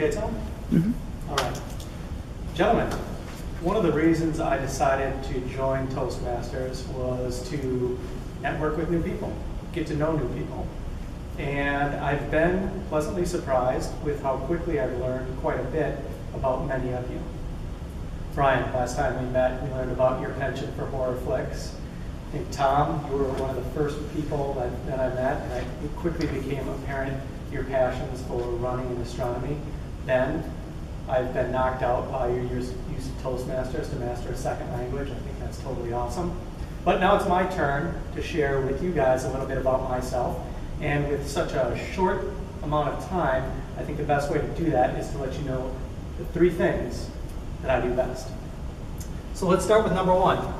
okay, Tom? Mm-hmm. All right. Gentlemen, one of the reasons I decided to join Toastmasters was to network with new people, get to know new people. And I've been pleasantly surprised with how quickly I've learned quite a bit about many of you. Brian, last time we met, we learned about your penchant for horror flicks. I think Tom, you were one of the first people that I met, and it quickly became apparent your passions for running and astronomy. Ben, I've been knocked out by your use of Toastmasters to master a second language. I think that's totally awesome. But now it's my turn to share with you guys a little bit about myself. And with such a short amount of time, I think the best way to do that is to let you know the three things that I do best. So let's start with number one.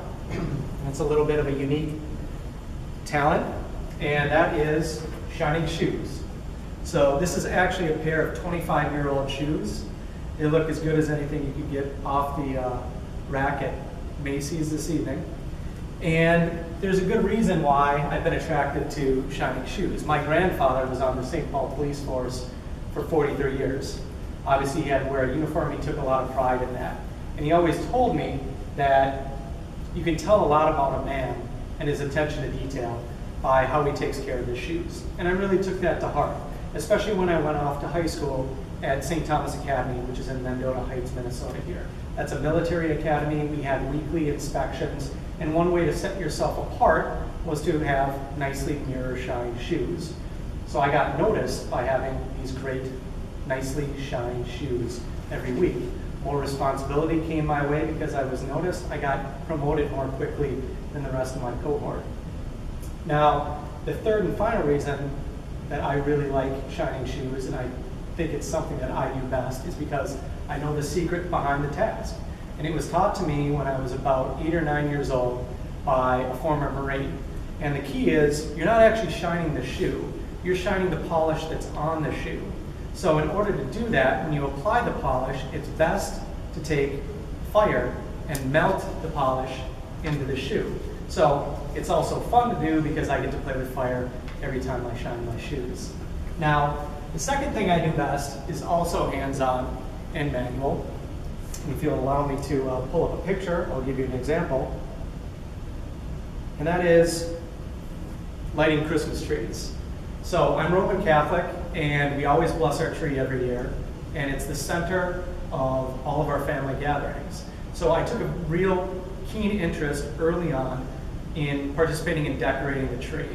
It's a little bit of a unique talent, and that is shining shoes. So this is actually a pair of 25-year-old shoes. They look as good as anything you could get off the rack at Macy's this evening. And there's a good reason why I've been attracted to shining shoes. My grandfather was on the St. Paul Police Force for 43 years. Obviously, he had to wear a uniform. He took a lot of pride in that. And he always told me that you can tell a lot about a man and his attention to detail by how he takes care of his shoes. And I really took that to heart, especially when I went off to high school at St. Thomas Academy, which is in Mendota Heights, Minnesota here. That's a military academy. We had weekly inspections. And one way to set yourself apart was to have nicely mirror-shined shoes. So I got noticed by having these great, nicely shined shoes every week. More responsibility came my way because I was noticed. I got promoted more quickly than the rest of my cohort. Now, the third and final reason that I really like shining shoes, and I think it's something that I do best, is because I know the secret behind the task. And it was taught to me when I was about 8 or 9 years old by a former Marine. And the key is, you're not actually shining the shoe, you're shining the polish that's on the shoe. So in order to do that, when you apply the polish, it's best to take fire and melt the polish into the shoe. So it's also fun to do because I get to play with fire every time I shine my shoes. Now, the second thing I do best is also hands-on and manual. If you'll allow me to pull up a picture, I'll give you an example. And that is lighting Christmas trees. So I'm Roman Catholic, and we always bless our tree every year, and it's the center of all of our family gatherings. So I took a real keen interest early on in participating in decorating the tree.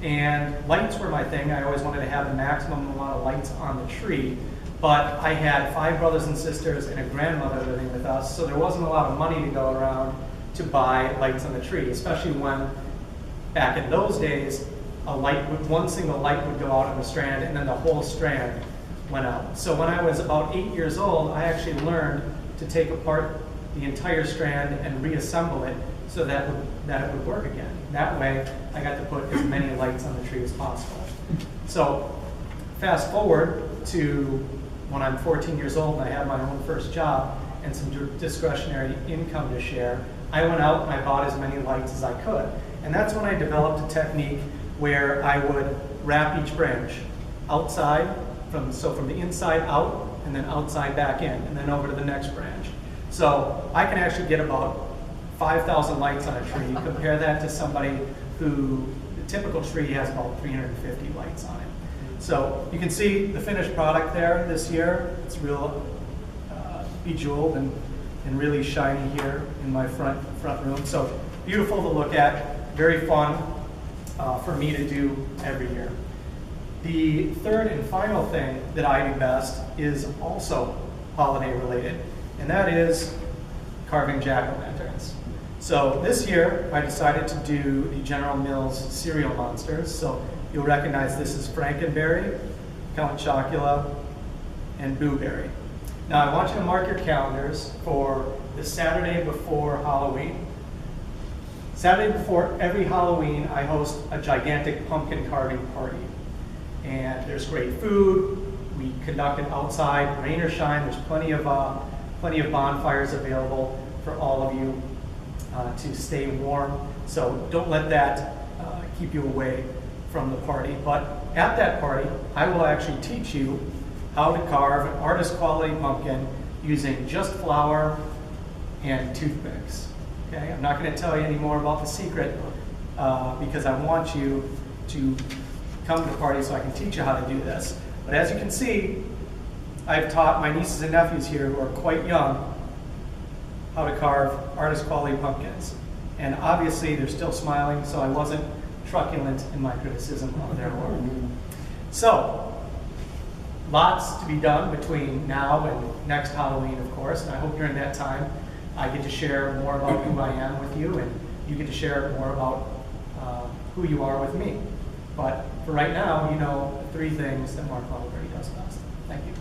And lights were my thing. I always wanted to have the maximum amount of lights on the tree. But I had 5 brothers and sisters and a grandmother living with us, so there wasn't a lot of money to go around to buy lights on the tree, especially when, back in those days, one single light would go out on the strand, and then the whole strand went out. So when I was about 8 years old, I actually learned to take apart the entire strand and reassemble it so that it would work again. That way, I got to put as many lights on the tree as possible. So fast forward to when I'm 14 years old and I have my own first job and some discretionary income to share, I went out and I bought as many lights as I could. And that's when I developed a technique where I would wrap each branch outside, from the inside out, and then outside back in, and then over to the next branch. So I can actually get about 5,000 lights on a tree. Compare that to somebody who, the typical tree has about 350 lights on it. So you can see the finished product there this year. It's real bejeweled and really shiny here in my front room. So beautiful to look at, very fun for me to do every year. The third and final thing that I do best is also holiday related, and that is carving jack-o'-lanterns. So this year I decided to do the General Mills cereal monsters. So you'll recognize this is Frankenberry, Count Chocula, and Boo Berry. Now I want you to mark your calendars for the Saturday before Halloween. Saturday before every Halloween, I host a gigantic pumpkin carving party. And there's great food. We conduct it outside, rain or shine. There's plenty of bonfires available for all of you to stay warm. So don't let that keep you away from the party. But at that party, I will actually teach you how to carve an artist quality pumpkin using just flour and toothpicks. Okay, I'm not going to tell you any more about the secret because I want you to come to the party so I can teach you how to do this. But as you can see, I've taught my nieces and nephews here who are quite young how to carve artist quality pumpkins. And obviously they're still smiling, so I wasn't truculent in my criticism of their work. So, lots to be done between now and next Halloween, of course, and I hope during that time I get to share more about who I am with you, and you get to share more about who you are with me. But for right now, you know the 3 things that Mark Wahlberg does best. Thank you.